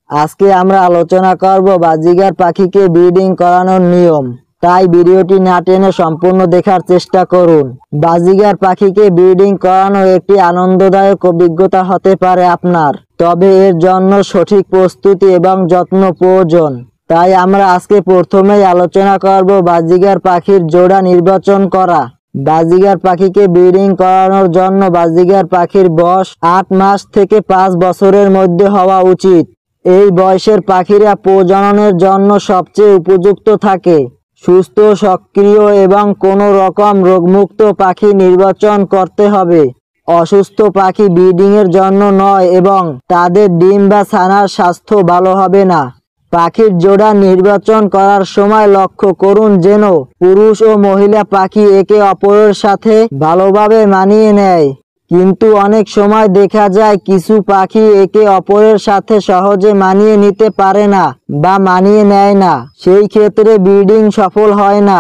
আজকে আমরা আলোচনা করব বাজিগার পাখিকে ব্রিডিং করানোর নিয়ম। তাই ভিডিওটি না টেনে সম্পূর্ণ দেখার চেষ্টা করুন। বাজিগার পাখিকে ব্রিডিং করানো একটি আনন্দদায়ক অভিজ্ঞতা হতে পারে আপনার, তবে এর জন্য সঠিক প্রস্তুতি এবং যত্ন প্রয়োজন। তাই আমরা আজকে প্রথমেই আলোচনা করব বাজিগার পাখির জোড়া নির্বাচন করা। বাজিগার পাখিকে ব্রিডিং করানোর জন্য বাজিগার পাখির বয়স 8 মাস থেকে 5 বছরের মধ্যে হওয়া উচিত। এই বয়সের পাখিরা প্রজননের জন্য সবচেয়ে উপযুক্ত থাকে। সুস্থ, সক্রিয় এবং কোনো রকম রোগমুক্ত পাখি নির্বাচন করতে হবে। অসুস্থ পাখি ব্রিডিং এর জন্য নয় এবং তাদের ডিম বা ছানার স্বাস্থ্য ভালো হবে না। পাখির জোড়া নির্বাচন করার সময় লক্ষ্য করুন যেন পুরুষ ও মহিলা পাখি একে অপরের সাথে ভালোভাবে মানিয়ে নেয়। কিন্তু অনেক সময় দেখা যায় কিছু পাখি একে অপরের সাথে সহজে মানিয়ে নিতে পারে না বা মানিয়ে নেয় না। সেই ক্ষেত্রে ব্রিডিং সফল হয় না।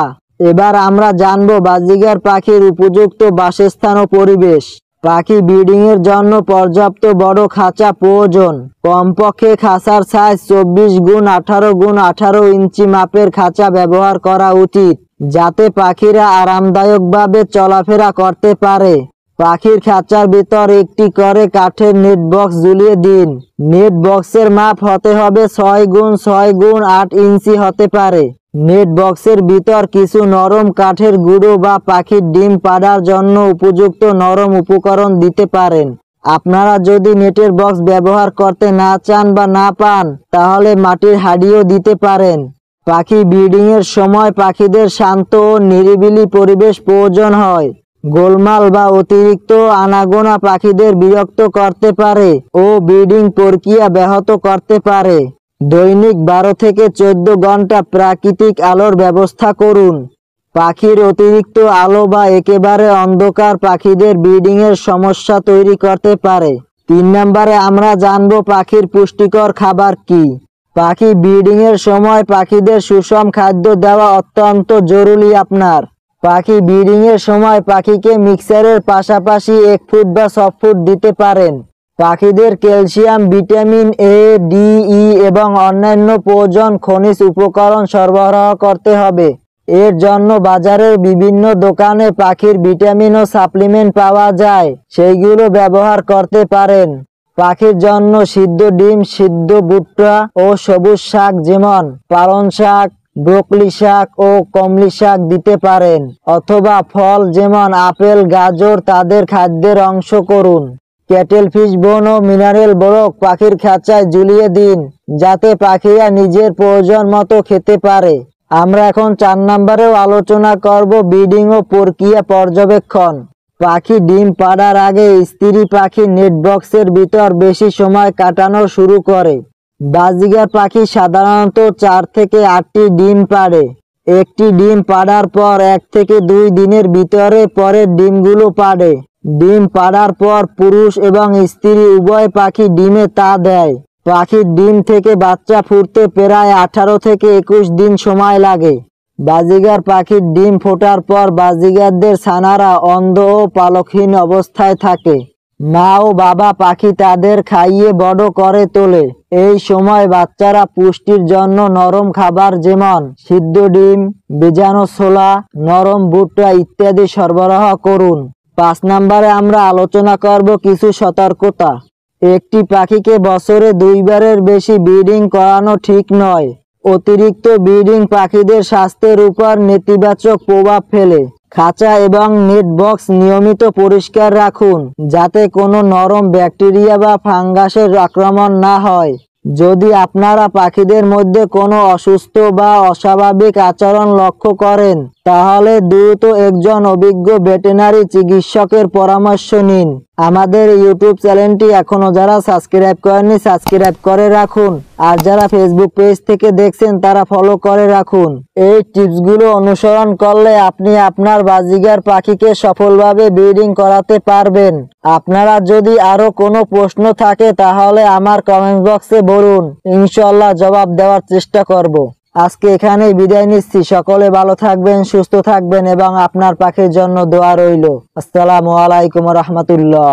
এবার আমরা জানব বাজিগার পাখির উপযুক্ত বাসস্থান ও পরিবেশ। পাখি ব্রিডিং এর জন্য পর্যাপ্ত বড় খাঁচা প্রয়োজন। কমপক্ষে খাঁচার সাইজ 24x18x18 ইঞ্চি মাপের খাঁচা ব্যবহার করা উচিত, যাতে পাখিরা আরামদায়কভাবে চলাফেরা করতে পারে। পাখির খাঁচার ভিতর একটি করে কাঠের নেট বক্স ঝুলিয়ে দিন। নেট বক্সের মাপ হতে হবে 6x6x8 ইঞ্চি হতে পারে। নেট বক্সের ভিতর কিছু নরম কাঠের গুঁড়ো বা পাখির ডিম পাড়ার জন্য উপযুক্ত নরম উপকরণ দিতে পারেন। আপনারা যদি নেটের বক্স ব্যবহার করতে না চান বা না পান, তাহলে মাটির হাঁড়িও দিতে পারেন। পাখি ব্রিডিং এর সময় পাখিদের শান্ত ও নিরিবিলি পরিবেশ প্রয়োজন হয়। গোলমাল বা অতিরিক্ত আনাগোনা পাখিদের বিরক্ত করতে পারে ও ব্রিডিং প্রক্রিয়া ব্যাহত করতে পারে। দৈনিক 12 থেকে 14 ঘন্টা প্রাকৃতিক আলোর ব্যবস্থা করুন। পাখির অতিরিক্ত আলো বা একেবারে অন্ধকার পাখিদের ব্রিডিং এর সমস্যা তৈরি করতে পারে। 3 নম্বরে আমরা জানব পাখির পুষ্টিকর খাবার কি। পাখি ব্রিডিং এর সময় পাখিদের সুষম খাদ্য দেওয়া অত্যন্ত জরুরি। আপনার পাখি ব্রিডিং এর সময় পাখিকে মিক্সারের পাশাপাশি 1 ফুট বা 6 ফুট দিতে পারেন। পাখিদের ক্যালসিয়াম, ভিটামিন এ, ডি, ই এবং অন্যান্য প্রয়োজন খনিজ উপকরণ সরবরাহ করতে হবে। এর জন্য বাজারের বিভিন্ন দোকানে পাখির ভিটামিন ও সাপ্লিমেন্ট পাওয়া যায়, সেইগুলো ব্যবহার করতে পারেন। পাখির জন্য সিদ্ধ ডিম, সিদ্ধ ভুট্টা ও সবুজ শাক যেমন পালং শাক, ব্রোকলি শাক ও কমলি শাক দিতে পারেন, অথবা ফল যেমন আপেল, গাজর তাদের খাদ্যের অংশ করুন। ক্যাটেল ফিশ বোন ও মিনারেল ব্লক পাখির খাঁচায় ঝুলিয়ে দিন, যাতে পাখিরা নিজের প্রয়োজন মতো খেতে পারে। আমরা এখন 4 নম্বরেও আলোচনা করব ব্রিডিং ও প্রক্রিয়া পর্যবেক্ষণ। পাখি ডিম পাড়ার আগে স্ত্রী পাখি নেট বক্সের ভিতর বেশি সময় কাটানো শুরু করে। বাজিগার পাখি সাধারণত 4 থেকে 8টি ডিম পাড়ে। একটি ডিম পাড়ার পর 1 থেকে 2 দিনের ভিতরে পরের ডিমগুলো পাড়ে। ডিম পাড়ার পর পুরুষ এবং স্ত্রী উভয় পাখি ডিমে তা দেয়। পাখির ডিম থেকে বাচ্চা ফুটতে প্রায় 18 থেকে 21 দিন সময় লাগে। বাজিগার পাখির ডিম ফোটার পর বাজিগারদের ছানারা অন্ধ ও পালকহীন অবস্থায় থাকে। মা ও বাবা পাখি তাদের খাইয়ে বড় করে তোলে। এই সময় বাচ্চারা পুষ্টির জন্য নরম খাবার যেমন সিদ্ধ ডিম, ভেজানো ছোলা, নরম ভুট্টা ইত্যাদি সরবরাহ করুন। 5 নম্বরে আমরা আলোচনা করব কিছু সতর্কতা। একটি পাখিকে বছরে 2 বারের বেশি ব্রিডিং করানো ঠিক নয়। অতিরিক্ত ব্রিডিং পাখিদের স্বাস্থ্যের উপর নেতিবাচক প্রভাব ফেলে। খাঁচা এবং নেট বক্স নিয়মিত পরিষ্কার রাখুন, যাতে কোনো নরম ব্যাকটেরিয়া বা ফাঙ্গাসের আক্রমণ না হয়। যদি আপনারা পাখিদের মধ্যে কোনো অসুস্থ বা অস্বাভাবিক আচরণ লক্ষ্য করেন, তাহলে দ্রুত একজন অভিজ্ঞ ভেটেরিনারি চিকিৎসকের পরামর্শ নিন। আমাদের ইউটিউব চ্যানেলটি এখনো যারা সাবস্ক্রাইব করেননি, সাবস্ক্রাইব করে রাখুন। আর যারা ফেসবুক পেজ থেকে দেখছেন তারা ফলো করে রাখুন। এই টিপসগুলো অনুসরণ করলে আপনি আপনার বাজিগার পাখিকে সফলভাবে ব্রিডিং করাতে পারবেন। আপনারা যদি আরো কোনো প্রশ্ন থাকে তাহলে আমার কমেন্ট বক্সে বলুন, ইনশাআল্লাহ জবাব দেওয়ার চেষ্টা করব। আজকে এখানেই বিদায় নিচ্ছি। সকলে ভালো থাকবেন, সুস্থ থাকবেন এবং আপনার পাখির জন্য দোয়া রইল। আসসালামু আলাইকুম ওয়া রাহমাতুল্লাহ।